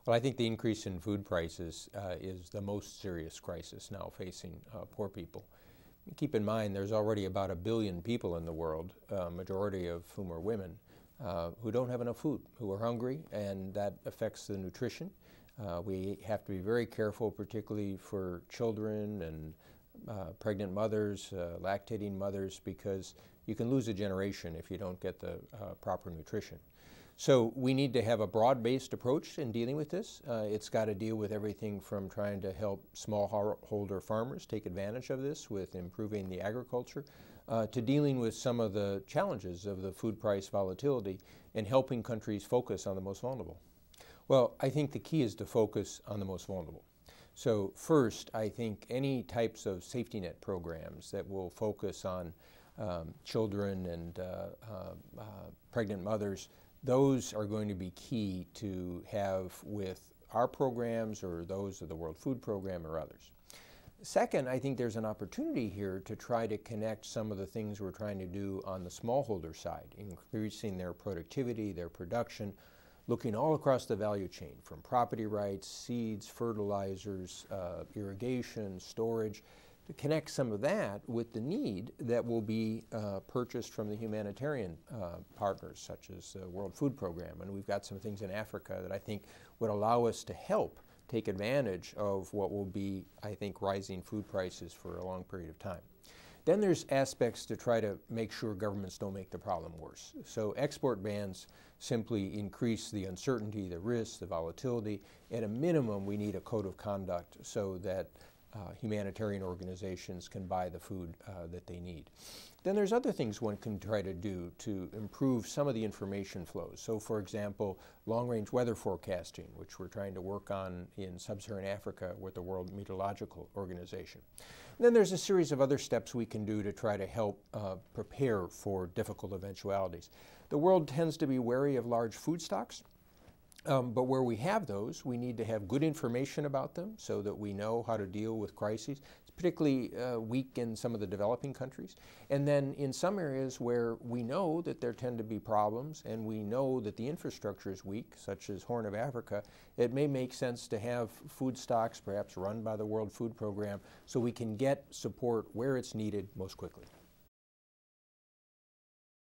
Well, I think the increase in food prices is the most serious crisis now facing poor people. Keep in mind there's already about 1 billion people in the world, majority of whom are women, who don't have enough food, who are hungry, and that affects the nutrition. We have to be very careful, particularly for children and pregnant mothers, lactating mothers, because you can lose a generation if you don't get the proper nutrition. So we need to have a broad-based approach in dealing with this. It's got to deal with everything from trying to help smallholder farmers take advantage of this with improving the agriculture, to dealing with some of the challenges of the food price volatility and helping countries focus on the most vulnerable. Well, I think the key is to focus on the most vulnerable. So first, I think any types of safety net programs that will focus on children and pregnant mothers, those are going to be key to have with our programs or those of the World Food Program or others. Second, I think there's an opportunity here to try to connect some of the things we're trying to do on the smallholder side, increasing their productivity, their production, looking all across the value chain from property rights, seeds, fertilizers, irrigation, storage, to connect some of that with the need that will be purchased from the humanitarian partners such as the World Food Program. And we've got some things in Africa that I think would allow us to help take advantage of what will be, I think, rising food prices for a long period of time. Then there's aspects to try to make sure governments don't make the problem worse. So export bans simply increase the uncertainty, the risk, the volatility. At a minimum, we need a code of conduct so that humanitarian organizations can buy the food that they need. Then there's other things one can try to do to improve some of the information flows. So for example, long-range weather forecasting, which we're trying to work on in sub-Saharan Africa with the World Meteorological Organization. And then there's a series of other steps we can do to try to help prepare for difficult eventualities. The world tends to be wary of large food stocks. But where we have those, we need to have good information about them so that we know how to deal with crises. It's particularly weak in some of the developing countries. And then in some areas where we know that there tend to be problems and we know that the infrastructure is weak, such as Horn of Africa, it may make sense to have food stocks perhaps run by the World Food Program so we can get support where it's needed most quickly.